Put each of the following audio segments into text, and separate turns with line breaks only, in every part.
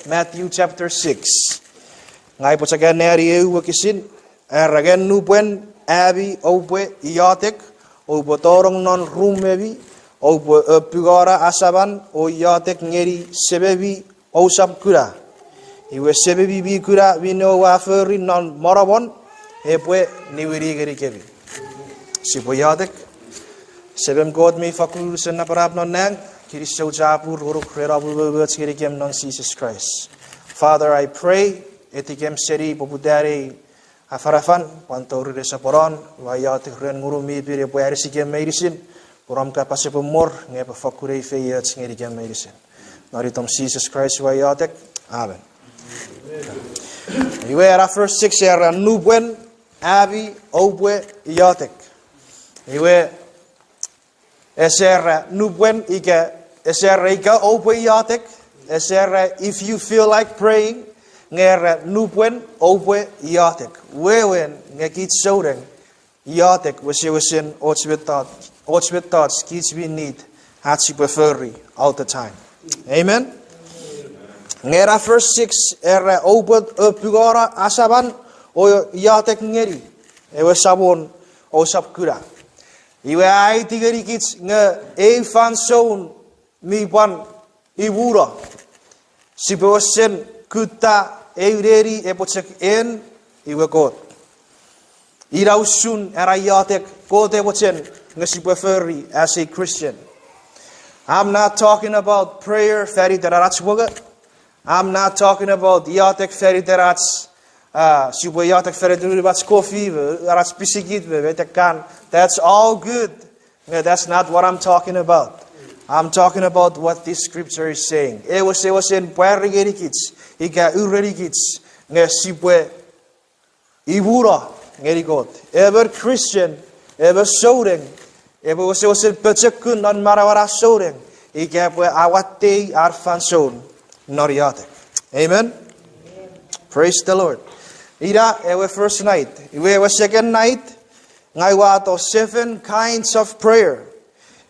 Matthew chapter 6. Ngai pochagan neri wakisin aragan nubwen abi obwe iotek obo torong non rumebi obo pugora asaban o iotek ngeri sebebi osap kura. Iwe sebebi bi kura vino waferi non morabon epwe niwiri geri kebi. Sipo iotek sebem god mi fakul sena parab non nang kiri sjapur uruk rerabu words kiri kem non Jesus Christ. Father, I pray etikem seri popudare afarafan pantori desa poron wayat ren nguru mi pire puari sikem medicine poram ka pase pemor nge fakure fe ngeri kem medicine. Naritom Jesus Christ wayatek. Amen. Iwe era first 6 era nubwen abi obwe iotek. Iwe esera nubwen ika esera ika obwe iotek. Esera if you feel like praying ngera nubwen obwe iotek. Wewen ngekit soden iotek wesen otswet thoughts kids we need hatsi preferry all the time. Amen. Ngera verse 6 era obwe pugora asaban o iotek ngeri. Ewe sabon o sapkura. Iwe ai tigeri kids nge van zoon mi ban ibura. Sibosen kuta eureri epochek en iwe god. Irausun era iotek god epochen ngesipreferry as a Christian. I'm not talking about prayer ferry terats woga. I'm not talking about iotek ferry terats sibo iotek ferry terats coffee terats pisigit vetekan. That's all good. No, that's not what I'm talking about. I'm talking about what this scripture is saying. It was in Puerigerikids, Ika Urerikids, Nesipwe Ibura, Ngerigot. Ever Christian, ever soden, ever was in Pachakun on Marawara soden, Ika Awate Arfanson, Noriotic. Amen? Praise the Lord. Ida, ever first night. We were second night, Ngaiwato 7 kinds of prayer.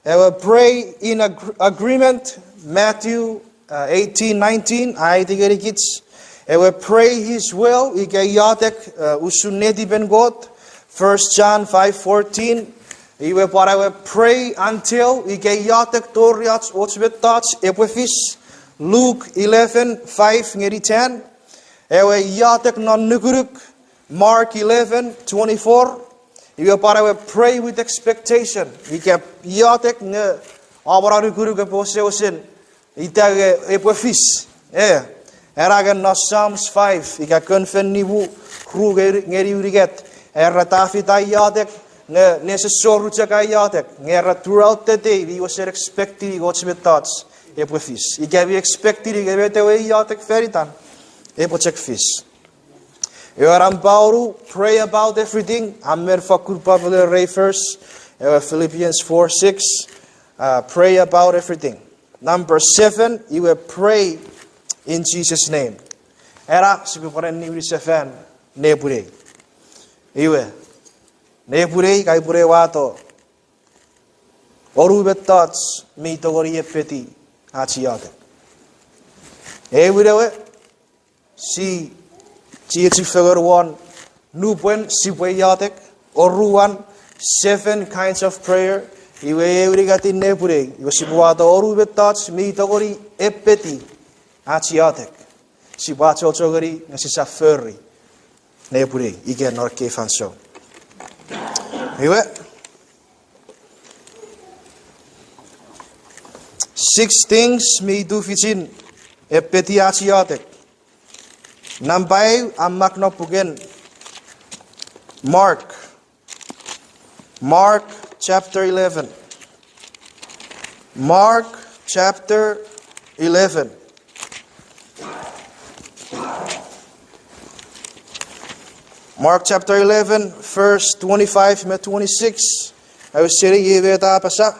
I will pray in agreement. Matthew 18:19. I think it's. I will pray His will. Ikayatek usuneti ben God. 1 John 5:14. I will pray until ikayatek toriats otsbetats epifis. Luke 11:5 ngeri 10. I will yatek non nukuruk. Mark 11:24. You will pray with expectation. You can iotek ne abararu guru ke poseosin. Ita epofis. Eragan no Psalms 5. You can confen nibu kru ngeri uriget. Tafita iotek ne nesesoru chaka iotek. Ngera throughout the day we was expecting God's thoughts. Epofis. You can be expecting gebete iotek feritan. Epochek fis. Pray about everything. Amer fakur popular refers. Philippians 4:6. Pray about everything. Number 7, you will pray in Jesus' name. Era sibuparan ni seven nebure. Iwe nebure kai pure wato. Oru betats mi togori epeti achiate. Ewidewe si Chichi figure 1, Nubwen, Sibwe Yatek, Oruan, 7 kinds of prayer. Iwe Urigati Nepure, Yosibuata Oru betats, me togori, epeti, Achiatek. Sibacho Chogari, Nasisa Furry, Nepure, Igen or Kefanso. Iwe 6 things me do fitin, epeti Achiatek. Nampai amak no pugen. Mark chapter 11. Mark chapter 11. Mark chapter 11, verse 25 to 26. I was saying yeveta pasa.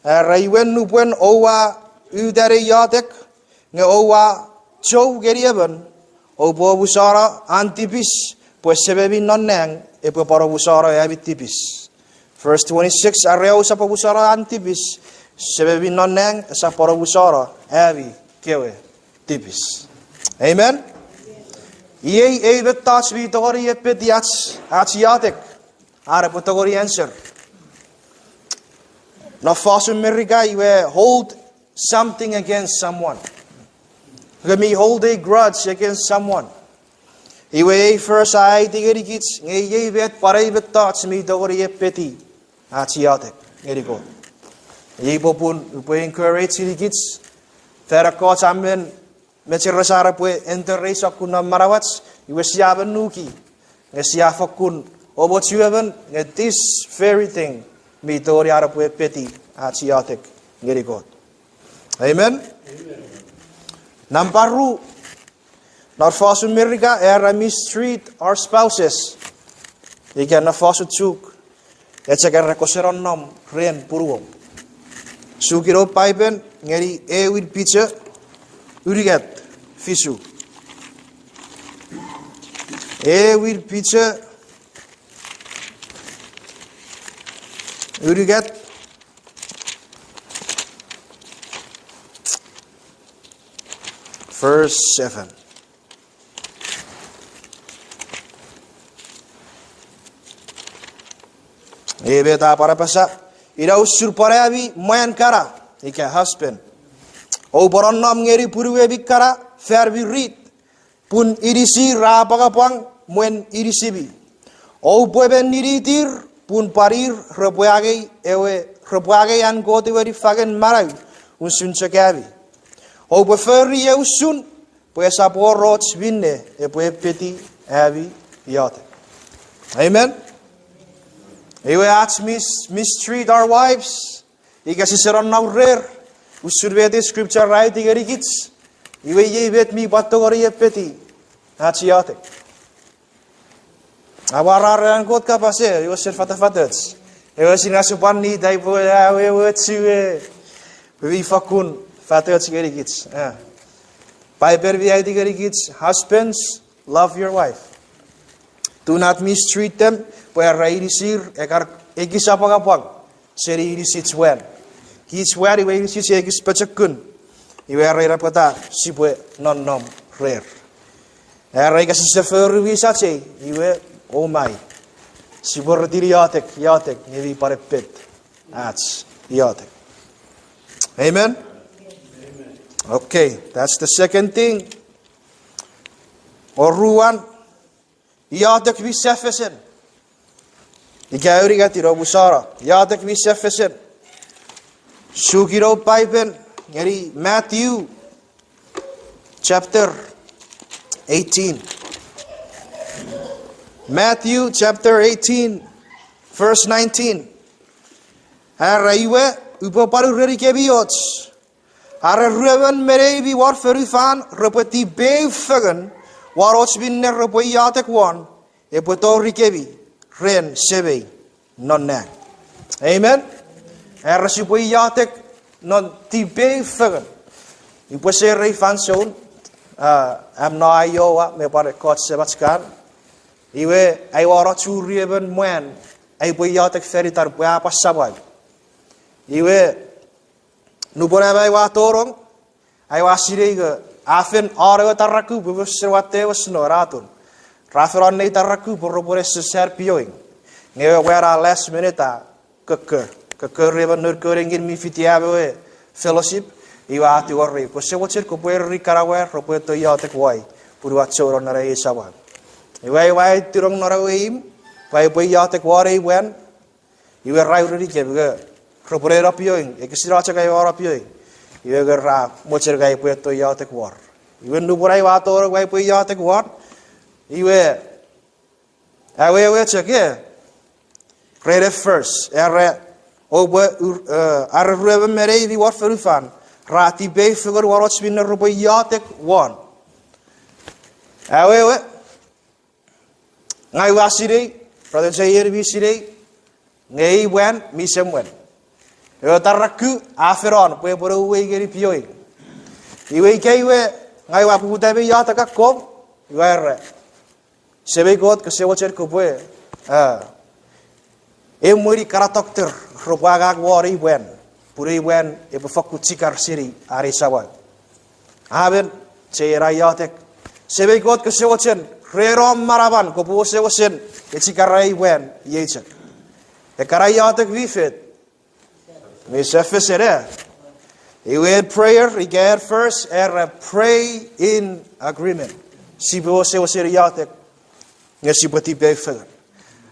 Raiwen nubwen owa udare yatek nge owa chow geriaban. Obo busara antipis, pues sebebi nonang, epo para busara abitipis. Verse 26, areo sa pabusara antipis, sebebi nonang, sa para busara abi kewe tipis. Amen. Ye evet touch me tori epeti ats iotek. Are tori answer. Na fasu America you hold something against someone. You may hold a grudge against someone. You first I digeri kits. Ye vet parai vet touch me tori epeti ats iotek. Ngeri go. Ye popun upo encourage kits. Tera coach amen. Mecerasara pue enterres akuna marawats. Iwe siaben nuki. Nge siafakun. Obot siaben. Nge this very thing. Mi tori arapue peti. Ats iotek. Ngeri God. Amen. Namparu. Not fasu America. Era mistreat our spouses. Ika na fasu tsuk. Etsakan rekoseron nom. Ren puruom. Sukiro paipen. Ngeri with pizza. Urigat. Fisu. With pizza. Urigat. Verse 7. Beta para pasa. Ira usur parabi mayan kara. Ika husband. O boron nam ngeri purwe bikara. Fair be read. Pun irisi rapagapang muen irisibi. O pueben niritir. Pun parir repuage ewe repuage an gote veri fagen marau. Un sun chakavi. O preferi eu sun. Pues apor rots vinne. E pue peti avi iotek. Amen. Ewe ats mistreat our wives. Ika siseron now rare. Usurvete scripture right igerikits. Iwe ye vet mi batogori epeti. Ats iotek. Awarar God kapase. Iwe ser fatafatets. Iwe sinasupan ni dai po ewe tsiwe. Vi fakun fatets igerikits. Piper vi igerikits. Husbands, love your wife. Do not mistreat them. Pwera irisir ekar ekisapagapag. Seri irisits wen. He's where he will see eggs pachakun. He will rapata, sipwe non nom rare. Erega sister visace, he will, oh my. Siborati iotek, nevi parepet. That's iotek. Amen? Okay, that's the second thing. Or ruan, iotek vi sefesen. Ikaurigati robusara, iotek vi sefesen. Sukiro Pipen, ngeri Matthew chapter 18. Matthew chapter 18, verse 19. Araiwe upoparu rerikebiots. Are ruben merebi war ferufan repeti befagen warots binne repoyatek one epoto rikebi ren sebe nonne. Amen. Er si poi iotek non ti be fagen. I può essere fanson am no Iowa me pare kot sebatskan. Iwe ai waro churieben mwen ai poi iotek feritar pua pasabal. Iwe nu bona bai wa torong ai wa sirega afen ore taraku bu serwate was noratun. Raferon nei taraku por ser pioing. Ngewe wera last minute keker. Kekerreban nurkeringin mi fitiabe fellowship iwa ati warri ko se watcher ko puer rikarawe ropo to iotek wai purwa choro nare isawan iwa tirong naraweim pai poi iotek wari wen iwa rauri kebga ropore rapioing ekisira chakai warapioing iwa gerra mocher gai puer to iotek war iwa nuburai wa to wai poi iotek war iwa awe cheke read it first Obe are ruben merevi war ferufan. Rati be figure warots binne robo iotek one. Awewe. Ngai wasire. Brother Zaire visire. Ngai wen misem wen. Yo taraku aferon pue poro we geri pioi. Iwe kaiwe ngai wa puta be iotek akom. Iwe sebe God ke sewa cer ko pue. Muri karatokter robagag wari wen puri wen e befakku cikar siri ari sawan haben cera iotek Sebe God kesewachen rerom maraban ko po sewachen etikarai wen yechek. E karai iotek vifet. Me sefesere. You had prayer, you get first, and pray in agreement. Sibo sewachen iotek. Ngesibati befer.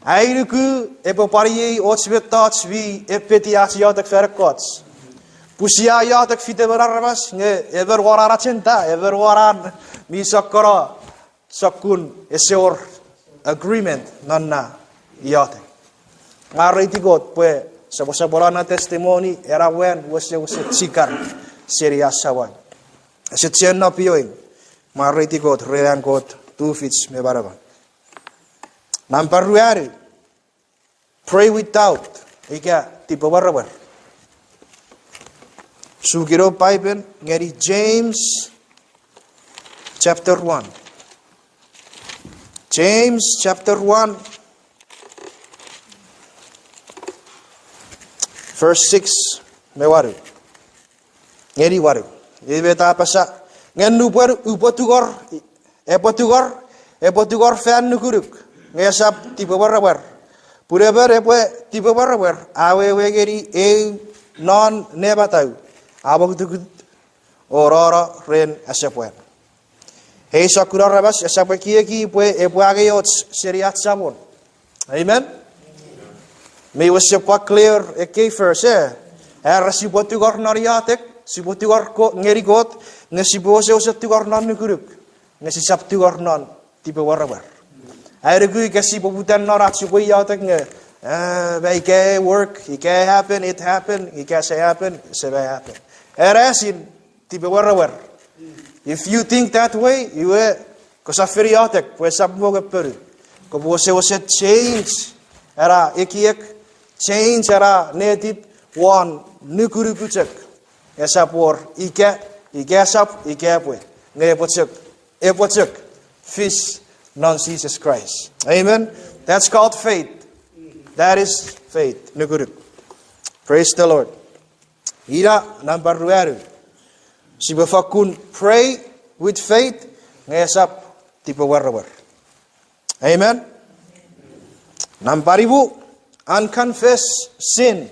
Airuku epopari otsvetats vi epeti iotek verkots. Pusia iotek fite berarabas nge ever wararachenta ever waran mi sakara sakun esor agreement nonna iotek. Mariti God pue saborana testimony era wen wase tsikar serious sawan. Setien na pioing. Mariti God rean God two fits me baraban. Number 2, pray without. Ika tipo barabar. Sugiro Bible ngeri James chapter 1. James chapter 1 verse 6 me waru. Ngeri waru. Ibeta pasa ngenu ber upotugor epotugor fan nukuruk. Ngesap tipe barabar. Pureber epwe tipe barabar. Awe wegeri non nebatau. Abang tukut orora ren asapwen. Hei sakura rabas asapwe ki pwe epwe agayot seriat sabon. Amen. Me was sepa clear eke first Era sibotugor nariatek, sibotugor ko ngerigot, ngesibose osatugor non nukuruk. Ngesisap tugor non tipe barabar. Airugui kasi puputan norat suboy iotek nge. Ike work, ike happen, it happen, ike say happen, say happen. Erasin tipe warawer. If you think that way, you kosafiri iotek, pues sabmo ke peru. Ko se change era ikiek change era native one nukuru kuchek. Esapor ike sap ike pwe. Nge epochek fish non Jesus Christ. Amen. That's called faith. That is faith. Nuguruk. Praise the Lord. Ira number 2. Sibafakun pray with faith. Ngesap tipe warwer. Amen. Number 2. Unconfessed sin.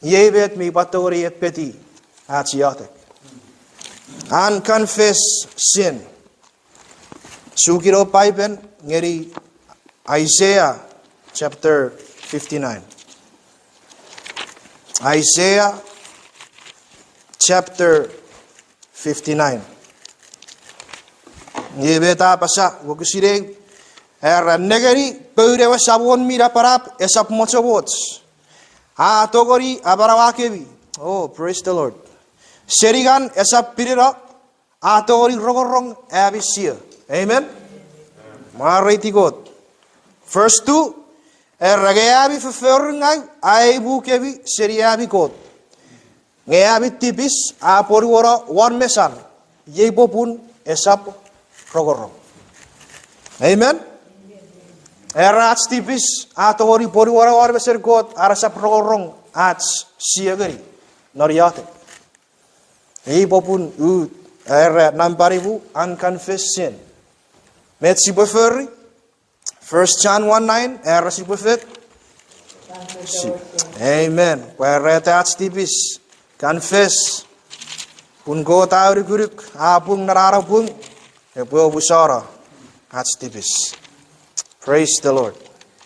Yebet mi batori epeti iotek. Unconfessed sin. Sugiro Bible ngeri Isaiah chapter 59. Isaiah chapter 59. Yebeta pasa wokusire era negeri peurewa sabon mira parap esap mochobots. Togori abarawakevi. Oh, praise the Lord. Serigan esap pirira togori rogorong abisia. Amen. Mariti God. Verse 2. Eragayabi verfeuringai aibukebi seriabi God. Ngayabi tipis aporiwara one mesan. Yebopun esap rogorong. Amen. Erats tipis atori poriwara one meser God arasap rogorong ats siagari noriate. Yebopun namparibu unconfessed sin. Met si beferi. 1 John 1:9. Era si befet. Amen. Where that's tipis. Confess. Pun go tauri guruk. Apung nararapung. Epo busara. That's tipis. Praise the Lord.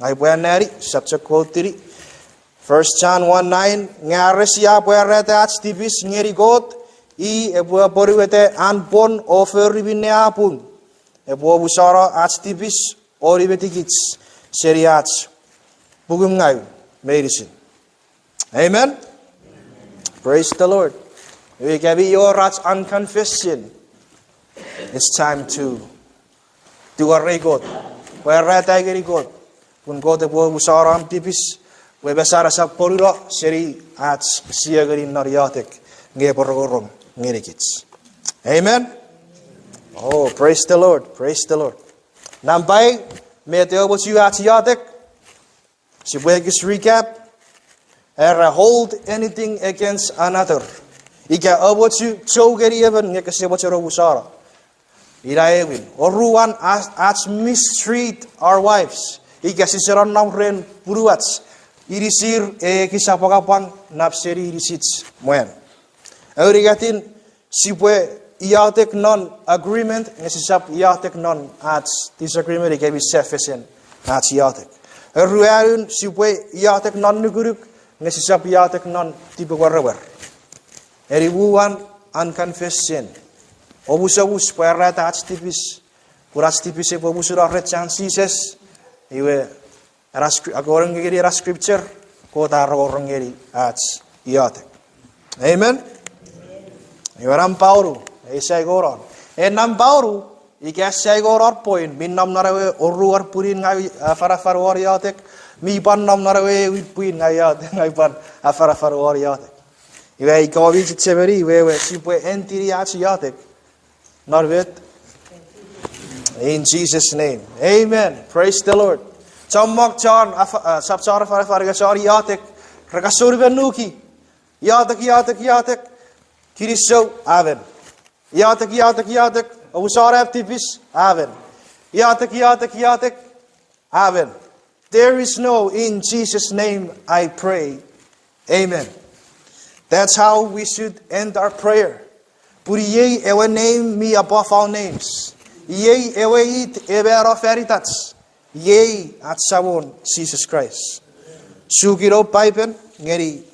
Ay buwan nari. Such a quote tiri. 1 John 1:9. Ngare siya where that's tipis. Ngeri God. Epo poriwete anpon oferi binne apung. Epo busara atstipis oribetikits seriats bugumngai medicine. Amen. Praise the Lord. We can be your rats unconfessed sin. It's time to do a regot. Where rat agri god. Kun god epo busara tipis. We besara sa poriro seri ats siagari nariatek. Nge porogorong ngerikits. Amen. Oh, praise the Lord. Praise the Lord. Nampai, meteo what you iotek. So we just recap. Hold anything against another. Ika what you chogeri even ngekase what you busara. Iraewin. Oruan as mistreat our wives. Ikasiseron nam ren puruats. Irisir kisapakapang napseri irisits moen. Eurigatin sipwe iotek non agreement ngesisap iotek non ats disagreement ikabi sefesen ats iotek. Eruarun sipwe iotek non nuguruk ngesisap iotek non tipe warwer. Eribuan unconfessed sin. Obus puerata ats tipis puras tipis e obusura ret chances iwe according to scripture kota orang ngeri ats iotek. Amen. Iwaram Pauru, isay goron. Nam Pauru, ikasay goror point. Min nam narawe oruar purin ngay afar war iotek. Mi pan nam narawe with puin ngay iotek ngay pan afar war iotek. Iwe ikawi chitseveri iwe sipwe entiri ats iotek. Narvet. In Jesus' name, Amen. Praise the Lord. Chammak chan sapsar afar gasar iotek. Rakasur benuki. Iotek. Kiriso, aven. Iotek. Obusar tipis, aven. Iotek. Aven. There is no, in Jesus' name I pray. Amen. That's how we should end our prayer. Put ye ewe name me above all names. Ye ewe it ebero veritas. Ye at savon Jesus Christ. Sugiro pipen ngeri.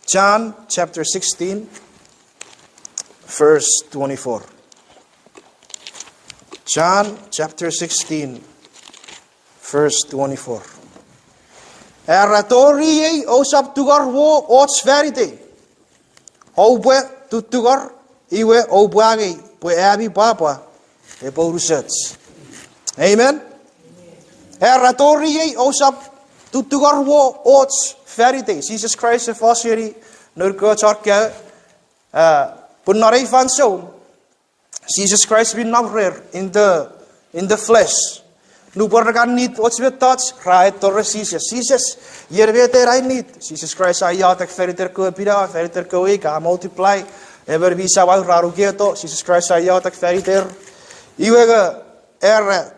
John chapter 16. Verse 24. John chapter 16, verse 24. Eratori osap tugar wo ots verite. Obwe tutugar iwe obwagi pwe abi papa e porusets. Amen. Eratori osap tutugar wo ots verite. Jesus Christ e fosiri nurko charke Punare van zoon. Jesus Christ bin nog rare in the flesh. Nu kan niet wat we touch. Right torre Jesus. Hier weet hij niet. Jesus Christ zei ja tak verder ko pira verder ko ik multiply. Ever wie zou raru geto. Jesus Christ zei ja tak verder. Iwege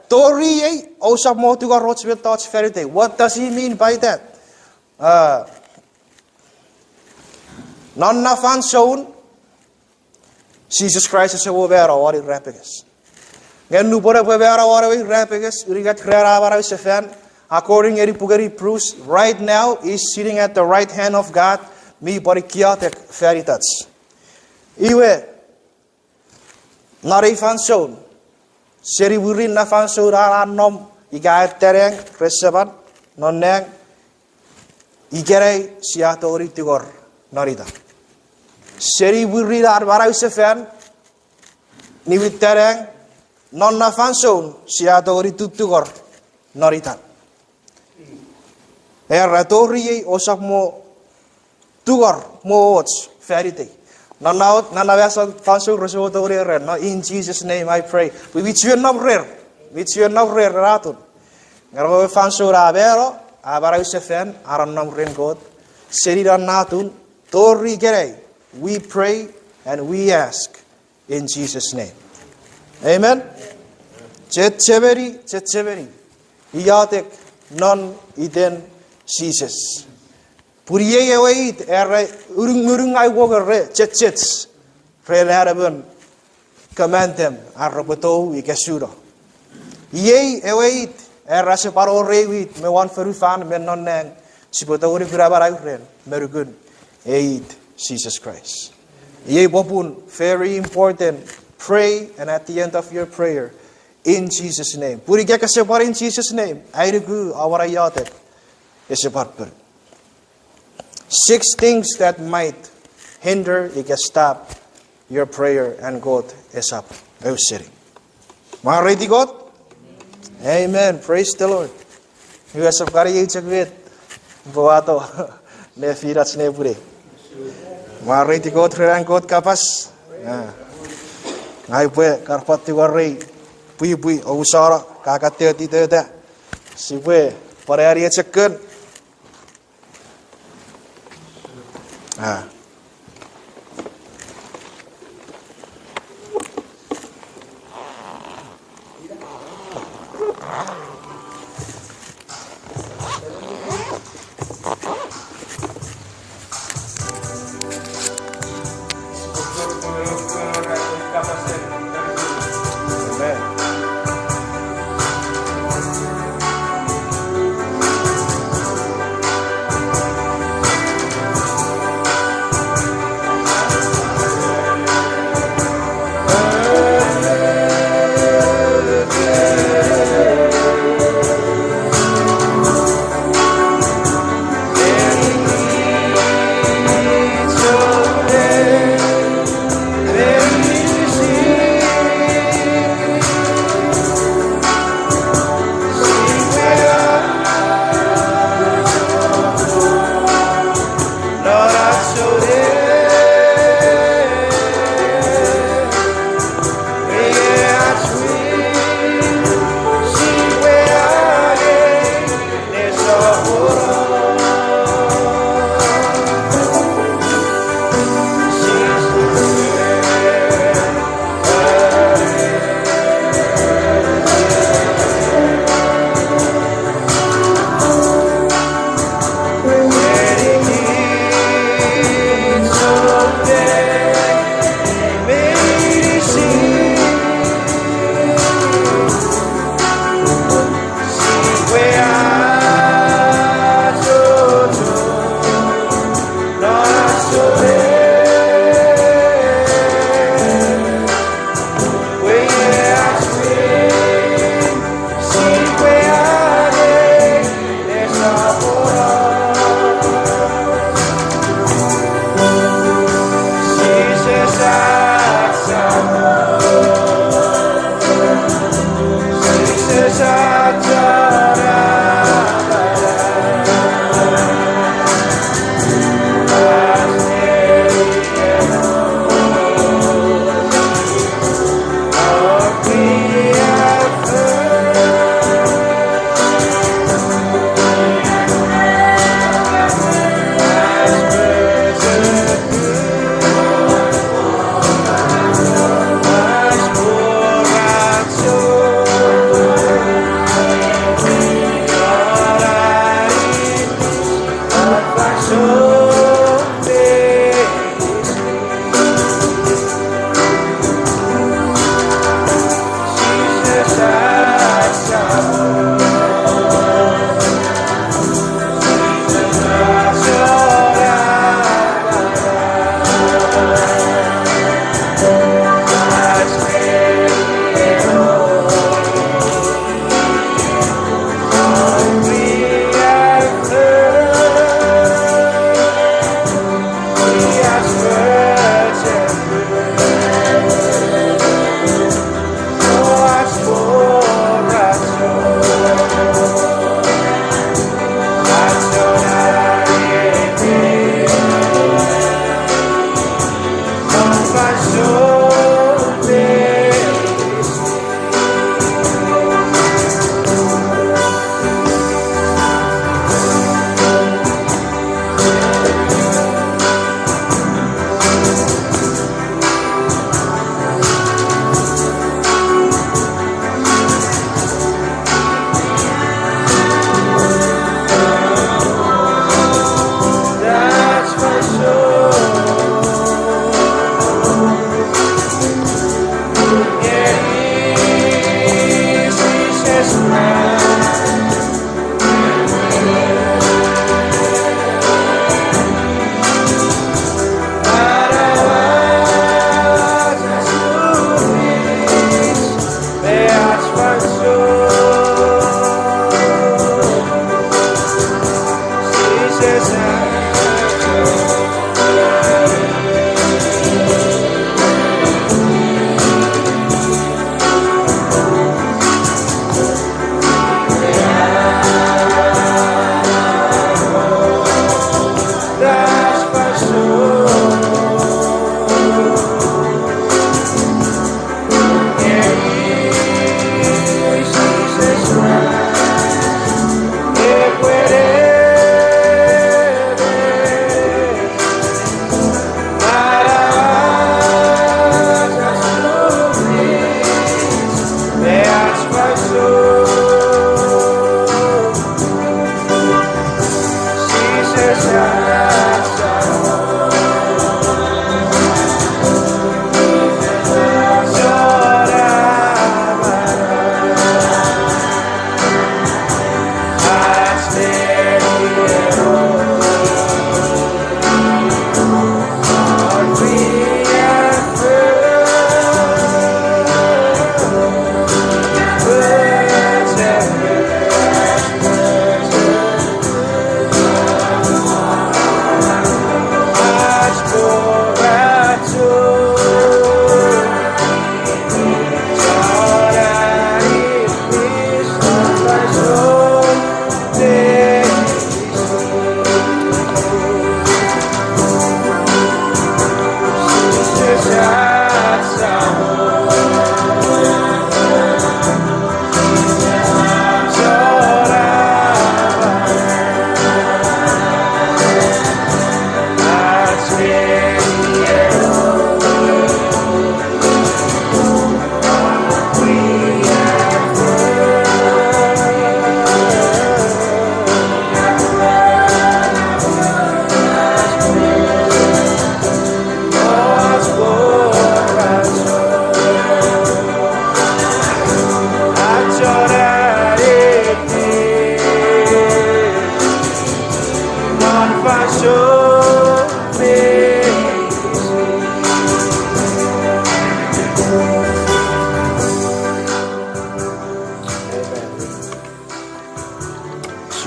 tori osap mo to rots we touch verder. What does he mean by that? Nonna van zoon. Jesus Christ is a vera or in rapigus. Gen nu bora vera or in rapigus, Urigat Rara Sefan, according to Pugari proofs, right now is sitting at the right hand of God, me borikiotek veritats. Iwe Narifan son, Seri Wurin Nafan Sura nom, Iga tereng, Resaban, non nang, Igere Siatori Tigor, Narida. Seri Wurin Arbara Sefan, Niwit tereng, non nafan son, Siatori Tutugor, Noritan. Ratori osap mo tugor mo ots ferite. Nanavasa fanso resotori ren. No, in Jesus' name I pray. We which you not rare. Which you not rare ratun. Ngaro fanso rabero abara usefen aran nam ren God. Seriran natun tori gere. We pray and we ask in Jesus' name. Amen. Chetcheveri. Iotek non iden Jesus. Puriye wait urung I walk re chets. Relaraben command them arroboto ikasuro. Ye await eraseparo rewit me one ferufan men non nang sipotori furabaran merugun aid Jesus Christ. Ye bopun very important. Pray and at the end of your prayer in Jesus' name. Puri kya kasepar in Jesus' name. Airugu awara iotek. 6 things that might hinder, you can stop your prayer and God is up. Oh, sitting. Ready, God? Amen. Praise the Lord. You guys have got to get Boato. Ne firats ne pure. Ready, God? Ready, God? Kapas. Ngai pue karpati warrei. Pui usara kakate tita. Si pue parari checken.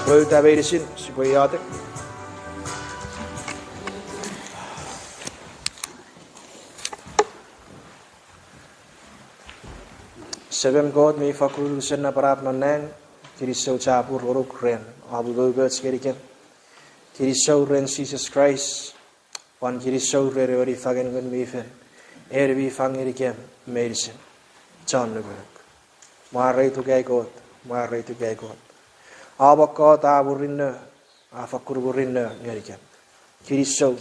Pöytä veirisin, sipo iotek. Sebem God mi fakul senna parap noneng. Kirisau capur uruk ren. Abu bebet sekeriken. Kirisau ren Jesus Christ. Wan kirisau re fagen gun mi fen. Vi fangeriken medicine. John nuguruk. Marai tu gay God. Marai tu gay God. Abakot aburinne. Afakur burinne ngeriken. Kirisau.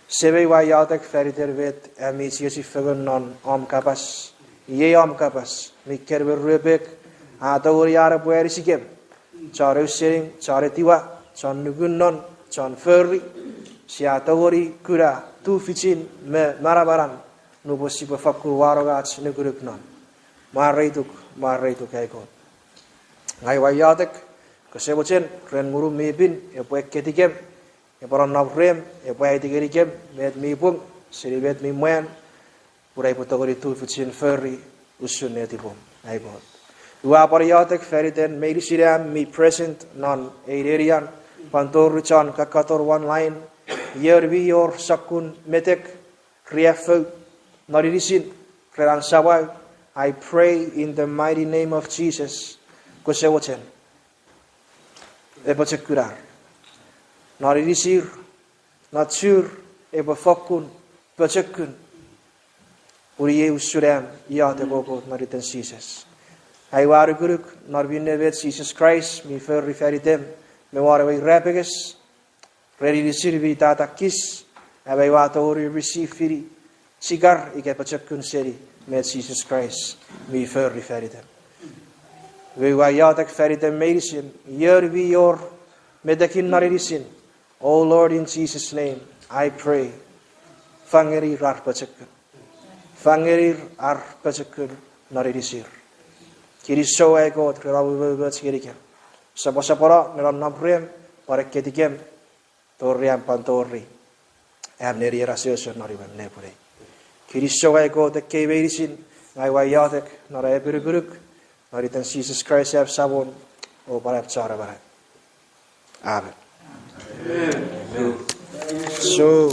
Sebe wa iotek feriter vet. Amis yesi fagun non om kapas. Ye om kapas. Mikker berrebek. Atawuri ara buerisikem. Chare sering, chare tiwa. Chan nugun non. Chan ferri. Si atawuri kura. Tu ficin me marabaran. Nubosi befakur warogats nuguruk non. Maraituk ay God. Ngai wa iotek. Kesebochen. Ren muru mipin. Epoek ketikem. Eporon navrem. Epoek tikerikem. Met mipung. Siribet mimuen. Purai potogori tu ficin ferri. Usun etipum. Ay God. Dua par iotek feriten medisiram mi present non eiderian. Pantor richan kakator one line. Yerbi yor sakun metek. Kriefo. Naririsin. Kreran sawai. I pray in the mighty name of Jesus. Kosewochen. Epachekurar. Naririsir. Natur. Epafakun. Pachekun. Uriye usuram. Iotek okot nariten Jesus. Hij waren guruk, naar binnen weet Jesus Christ, mi ferri feritem, me waren wij repiges, ready to serve tata kiss, en wij waren horen receive firi, sigar, ik heb het ook kunnen zeggen, met Jesus Christ, mi ferri feritem. We waren iotek feritem medicine, hier wie your, met de kinderen oh Lord, in Jesus' name, I pray, vangerir arpachekun, naridisir. Kirisau ay God, kerabu bebet sekeriken. Sapora neran nabrem, parek ketikem, toriam pantori. Neri rasyoso naribam nepure. Kirisau ay God, the keverisin, ngai wa iotek, nara ebiruguruk, naritan Jesus Christ ab sabon, o parap cara barat. Amen. So